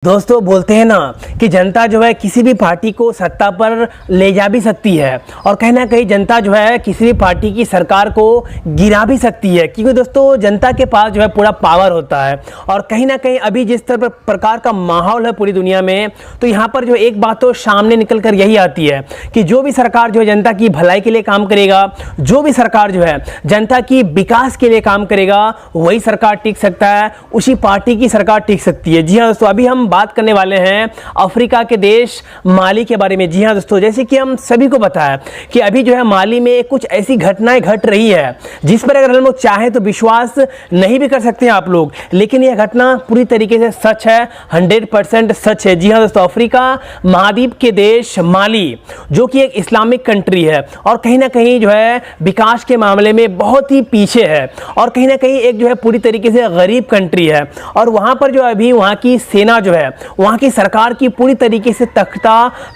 दोस्तों बोलते हैं ना कि जनता जो है किसी भी पार्टी को सत्ता पर ले जा भी सकती है और कहीं ना कहीं जनता जो है किसी भी पार्टी की सरकार को गिरा भी सकती है, क्योंकि दोस्तों जनता के पास जो है पूरा पावर होता है। और कहीं ना कहीं अभी जिस तरह प्रकार का माहौल है पूरी दुनिया में, तो यहाँ पर जो एक बात तो सामने निकल कर यही आती है कि जो भी सरकार जो है जनता की भलाई के लिए काम करेगा, जो भी सरकार जो है जनता की विकास के लिए काम करेगा, वही सरकार टिक सकता है, उसी पार्टी की सरकार टिक सकती है। जी हाँ दोस्तों, अभी हम बात करने वाले हैं अफ्रीका के देश माली के बारे में। जी हां दोस्तों, जैसे कि हम सभी को पता है कि अभी जो है माली में कुछ ऐसी घटनाएं घट रही है जिस पर अगर हम लोग चाहें तो विश्वास नहीं भी कर सकते हैं आप लोग, लेकिन यह घटना पूरी तरीके से सच है, 100% सच है। जी हां दोस्तों, अफ्रीका महाद्वीप के देश माली जो कि एक इस्लामिक कंट्री है और कहीं ना कहीं जो है विकास के मामले में बहुत ही पीछे है और कहीं ना कहीं एक जो है पूरी तरीके से गरीब कंट्री है। और वहां पर जो अभी वहां की सेना जो है वहां की सरकार की पूरी तरीके से तख्ता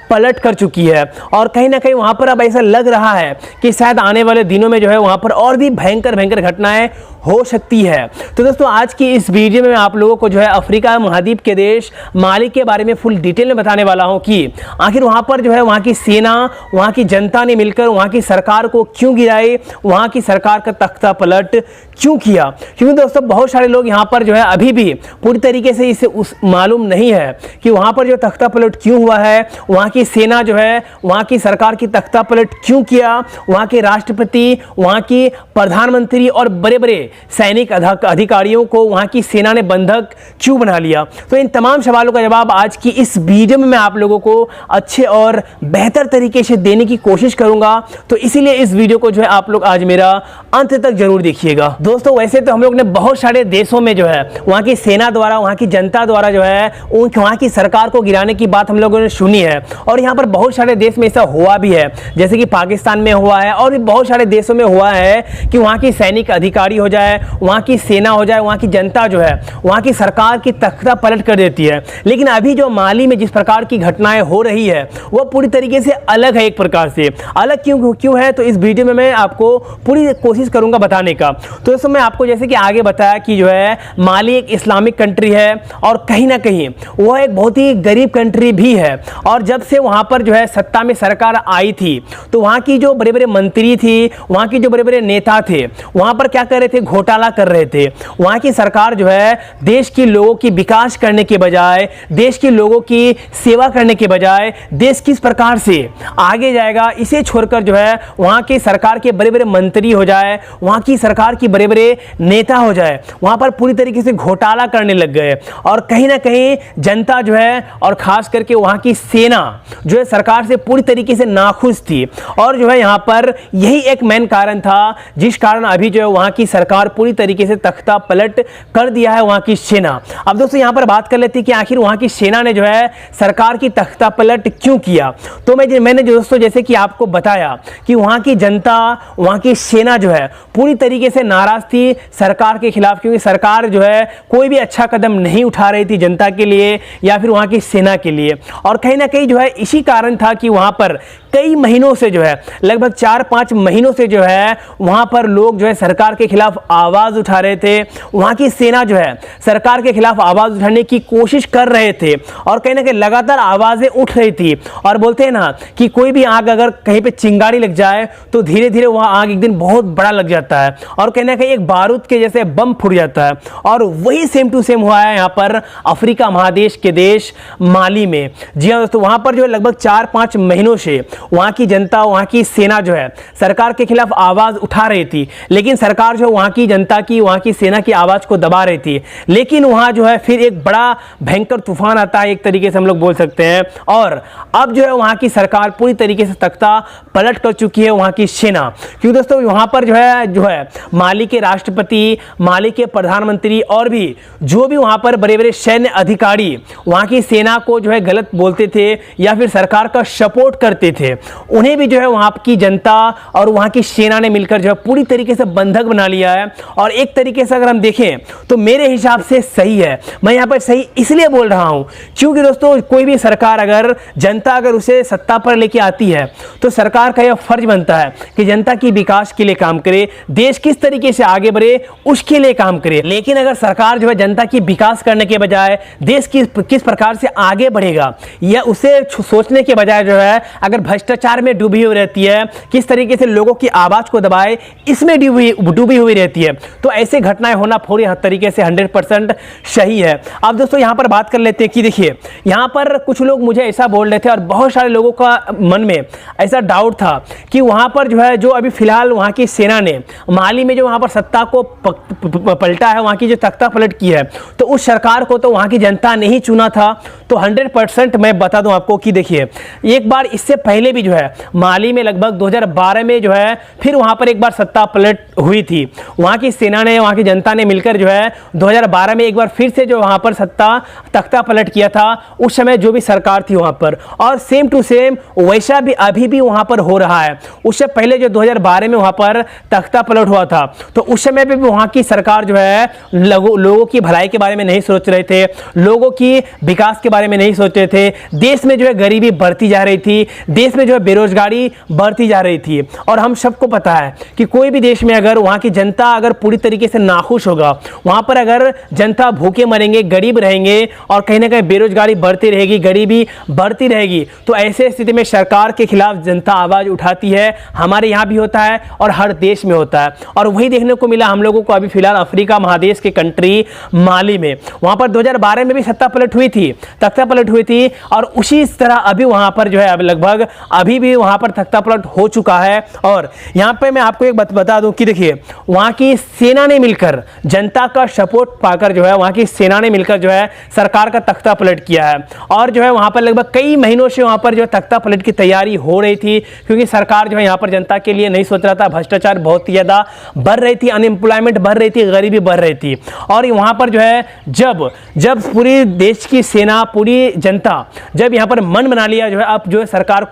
पलट कर चुकी है और कहीं ना कहीं वहां पर अब ऐसा लग रहा है कि शायद आने वाले दिनों में जो है वहां पर और भी भयंकर भयंकर घटनाएं हो सकती है। तो दोस्तों आज की इस वीडियो में मैं आप लोगों को जो है अफ्रीका महाद्वीप के देश माली के बारे में फुल डिटेल में बताने वाला हूं कि आखिर वहां पर जो है वहां की सेना, वहां की जनता ने मिलकर वहां की सरकार को क्यों गिराई, वहां की सरकार का तख्ता पलट क्यों किया। क्योंकि दोस्तों बहुत सारे लोग यहाँ पर जो है अभी भी पूरी तरीके से इसे मालूम नहीं है कि वहां पर जो तख्ता पलट क्यों हुआ है, वहां की सेना जो है वहां की सरकार की तख्ता पलट क्यों किया, वहां के राष्ट्रपति, वहां की प्रधानमंत्री और बड़े बड़े सैनिक अधिकारियों को वहां की सेना ने बंधक क्यों बना लिया। तो इन तमाम सवालों का जवाब आज की इस वीडियो में मैं आप लोगों को अच्छे और बेहतर तरीके से देने की कोशिश करूंगा, तो इसीलिए इस वीडियो को जो है आप लोग आज मेरा अंत तक जरूर देखिएगा। दोस्तों वैसे तो हम लोग ने बहुत सारे देशों में जो है वहां की सेना द्वारा, वहां की जनता द्वारा जो है वहां की सरकार को गिराने की बात हम लोगों ने सुनी है और यहाँ पर बहुत सारे देश में ऐसा हुआ भी है, जैसे कि पाकिस्तान में हुआ है और भी बहुत सारे देशों में हुआ है कि वहां की सैनिक अधिकारी हो जाए, वहां की सेना हो जाए, वहां की जनता जो है वहां की सरकार की तख्ता पलट कर देती है। लेकिन अभी जो माली में जिस प्रकार की घटनाएं हो रही है वो पूरी तरीके से अलग है। एक प्रकार से अलग क्यों है, तो इस वीडियो में मैं आपको पूरी कोशिश करूंगा बताने का। तो दोस्तों मैं आपको जैसे कि आगे बताया कि जो है माली एक इस्लामिक कंट्री है और कहीं ना कहीं वह एक बहुत ही गरीब कंट्री भी है। और जब से वहां पर जो है सत्ता में सरकार आई थी तो वहां की जो बड़े बड़े मंत्री थी, वहां की जो बड़े बड़े नेता थे, वहां पर क्या कर रहे थे, घोटाला कर रहे थे। वहां की सरकार जो है देश के लोगों की विकास करने के बजाय, देश के लोगों की सेवा करने के बजाय देश किस प्रकार से आगे जाएगा इसे छोड़कर जो है वहां की सरकार के बड़े बड़े मंत्री हो जाए, वहां की सरकार की बड़े बड़े नेता हो जाए, वहां पर पूरी तरीके से घोटाला करने लग गए। और कहीं ना कहीं जनता जो है और खास करके वहां की सेना जो है सरकार से पूरी तरीके से नाखुश थी और जो है यहां पर यही एक मेन कारण था जिस कारण अभी जो है वहां की सरकार पूरी तरीके से तख्ता पलट कर दिया है वहां की सेना। अब दोस्तों यहां पर बात कर लेते हैं कि आखिर वहां की सेना ने जो है सरकार की तख्ता पलट क्यों किया। तो मैंने दोस्तों जैसे कि आपको बताया कि वहां की जनता, वहां की सेना जो है पूरी तरीके से नाराज थी सरकार के खिलाफ, क्योंकि सरकार जो है कोई भी अच्छा कदम नहीं उठा रही थी जनता के लिए या फिर वहां की सेना के लिए। और कहीं ना कहीं जो है इसी कारण था कि वहां पर कई महीनों से जो है लगभग 4-5 महीनों से जो है वहां पर लोग जो है सरकार के खिलाफ आवाज उठा रहे थे। वहां की सेना जो है सरकार के खिलाफ आवाज उठाने की कोशिश कर रहे थे और कहीं ना कहीं लगातार आवाजें उठ रही थी। और बोलते हैं ना कि कोई भी आग अगर कहीं पे चिंगारी लग जाए तो धीरे धीरे वह आग एक दिन बहुत बड़ा लग जाता है और कहीं ना कहीं एक बारूद के जैसे बम फूट जाता है। और वही सेम टू सेम हुआ है यहाँ पर अफ्रीका महादेश के देश माली में। जी हाँ दोस्तों, वहां पर जो है लगभग 4-5 महीनों से वहां की जनता, वहां की सेना जो है सरकार के खिलाफ आवाज उठा रही थी, लेकिन सरकार जो वहां की जनता की, वहां की सेना की आवाज को दबा रही थी। लेकिन वहां जो है फिर एक बड़ा भयंकर तूफान आता है, एक तरीके से हम लोग बोल सकते हैं। और अब जो है वहां की सरकार पूरी तरीके से तख्ता पलट कर चुकी है वहां की सेना। क्योंकि दोस्तों वहां पर जो है माली के राष्ट्रपति, माली के प्रधानमंत्री और भी जो भी वहां पर बड़े बड़े सैन्य अधिकारी वहां की सेना को जो है गलत बोलते थे या फिर सरकार का सपोर्ट करते थे, उन्हें भी जो है वहां की जनता और वहां की सेना ने मिलकर जो है पूरी तरीके से बंधक बना लिया है। और एक तरीके से अगर हम देखें तो मेरे हिसाब से सही है। मैं यहाँ पर सही इसलिए बोल रहा हूं क्योंकि दोस्तों कोई भी सरकार अगर जनता अगर उसे सत्ता पर लेके आती है तो सरकार का यह फर्ज बनता है कि जनता की विकास के लिए काम करे, देश किस तरीके से आगे बढ़े उसके लिए काम करे। लेकिन अगर सरकार जो है जनता की विकास करने के बजाय देश किस प्रकार से आगे बढ़ेगा, यह उसे सोचने के बजाय जो है अगर भ्रष्टाचार में डूबी हुई रहती है, किस तरीके से लोगों की आवाज़ को दबाए, इसमें डूबी हुई रहती है। तो ऐसे घटनाएं होना पूरी तरीके से 100% सही है। अब दोस्तों यहाँ पर बात कर लेते हैं कि देखिए यहाँ पर कुछ लोग मुझे ऐसा बोल रहे थे और बहुत सारे लोगों का मन में ऐसा डाउट था कि वहाँ पर जो है, जो अभी फिलहाल वहाँ की सेना ने माली में जो वहाँ पर सत्ता को पलटा है, वहाँ की जो तख्ता पलट की है, तो उस सरकार को तो वहाँ की जनता ने ही चुना था। तो 100% मैं बता दूं आपको कि देखिए एक बार इससे पहले भी जो है माली में लगभग 2012 में जो है फिर वहाँ पर एक बार सत्ता पलट हुई थी। वहाँ की सेना ने, वहाँ की जनता ने मिलकर जो है 2012 में एक बार फिर से जो वहाँ पर तख्ता पलट किया था, उस समय जो भी सरकार थी वहाँ पर, और सेम टू सेम वैसा भी अभी भी वहाँ पर हो रहा है। उससे पहले जो 2012 में वहाँ पर तख्ता पलट हुआ था, तो उस समय भी वहाँ की सरकार जो है लोगों की भलाई के बारे में नहीं सोच रहे थे, लोगों की विकास के बारे में नहीं सोच रहे थे। देश में जो है गरीबी बढ़ती जा रही थी, देश में जो है बेरोजगारी बढ़ती जा रही थी। और हम सबको पता है कि कोई भी देश में अगर वहाँ की जनता अगर पूरी तरीके से नाखुश होगा, वहाँ पर अगर जनता भूखे मरेंगे, गरीब रहेंगे और कहीं ना कहीं बेरोजगारी बढ़ती रहेगी, गरीबी बढ़ती रहेगी, तो ऐसे स्थिति में सरकार के खिलाफ जनता आवाज़ उठाती है। हमारे यहाँ भी होता है और हर देश में होता है। और वही देखने को मिला हम लोगों को अभी फिलहाल अफ्रीका महादेश के कंट्री माली में। वहाँ पर 2012 में भी सत्ता पलट हुई थी, तख्ता पलट हुई थी, और उसी तरह अभी वहाँ पर जो है अब लगभग अभी भी वहाँ पर तख्ता पलट हो चुका है। और यहाँ पे मैं आपको एक बात बता दूं कि देखिए वहाँ की सेना ने मिलकर, जनता का सपोर्ट पाकर जो है वहाँ की सेना ने मिलकर जो है सरकार का तख्ता पलट किया है। और जो है वहाँ पर लगभग कई महीनों से वहाँ पर जो तख्ता पलट की तैयारी हो रही थी, क्योंकि सरकार जो है यहाँ पर जनता के लिए नहीं सोच रहा था। भ्रष्टाचार बहुत ही ज़्यादा बढ़ रही थी, अनएम्प्लॉयमेंट बढ़ रही थी, गरीबी बढ़ रही थी। और वहाँ पर जो है जब पूरी देश की सेना, पूरी जनता जब यहाँ पर मन बना लिया जो है अब जो है सरकार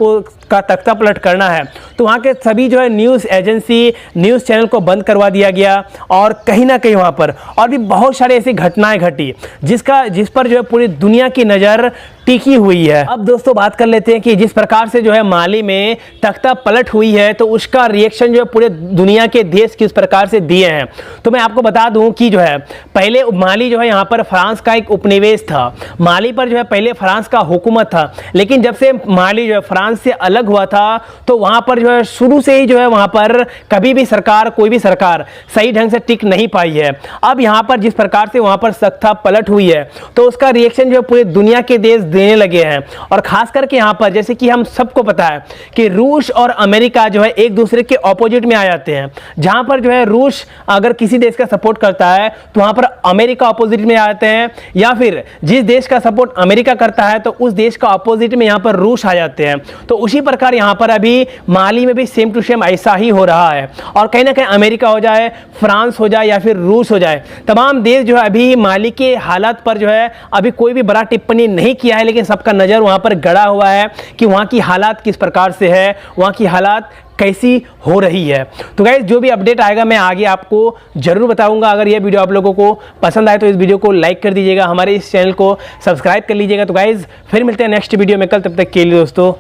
का तख्ता पलट करना है, तो वहाँ के सभी जो है न्यूज़ एजेंसी, न्यूज़ चैनल को बंद करवा दिया गया। और कहीं ना कहीं वहाँ पर और भी बहुत सारी ऐसी घटनाएं घटी जिस पर जो है पूरी दुनिया की नज़र टिकी हुई है। अब दोस्तों बात कर लेते हैं कि जिस प्रकार से जो है माली में तख्ता पलट हुई है, तो उसका रिएक्शन जो है पूरे दुनिया के देश किस प्रकार से दिए हैं। तो मैं आपको बता दूं कि जो है पहले माली जो है यहाँ पर फ्रांस का एक उपनिवेश था। माली पर जो है पहले फ्रांस का हुकूमत था, लेकिन जब से माली जो है फ्रांस से अलग हुआ था, तो वहाँ पर जो है शुरू से ही जो है वहाँ पर कभी भी सरकार, कोई भी सरकार सही ढंग से टिक नहीं पाई है। अब यहाँ पर जिस प्रकार से वहाँ पर तख्ता पलट हुई है, तो उसका रिएक्शन जो है पूरे दुनिया के देश देने लगे हैं। और खास करके यहाँ पर जैसे कि हम सबको पता है कि रूस और अमेरिका जो है एक दूसरे के ऑपोजिट में आ जाते हैं। जहाँ पर जो है रूस अगर किसी देश का सपोर्ट करता है, तो वहाँ पर अमेरिका ऑपोजिट में आ जाते हैं, या फिर जिस देश का सपोर्ट अमेरिका करता है, तो उस देश का ऑपोजिट में यहाँ पर रूस आ जाते हैं। तो उसी प्रकार यहाँ पर अभी माली में भी सेम टू सेम ऐसा ही हो रहा है। और कहीं ना कहीं अमेरिका हो जाए, फ्रांस हो जाए या फिर रूस हो जाए, तमाम देश जो है अभी माली के हालात पर जो है अभी कोई भी बड़ा टिप्पणी नहीं किया है, लेकिन सबका नज़र वहाँ पर गड़ा हुआ है कि वहाँ की हालात किस प्रकार से है, वहाँ की हालात कैसी हो रही है। तो गाइस जो भी अपडेट आएगा मैं आगे आपको जरूर बताऊंगा। अगर यह वीडियो आप लोगों को पसंद आए तो इस वीडियो को लाइक कर दीजिएगा, हमारे इस चैनल को सब्सक्राइब कर लीजिएगा। तो गाइस फिर मिलते हैं नेक्स्ट वीडियो में कल, तब तक के लिए दोस्तों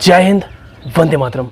जय हिंद, वंदे मातरम।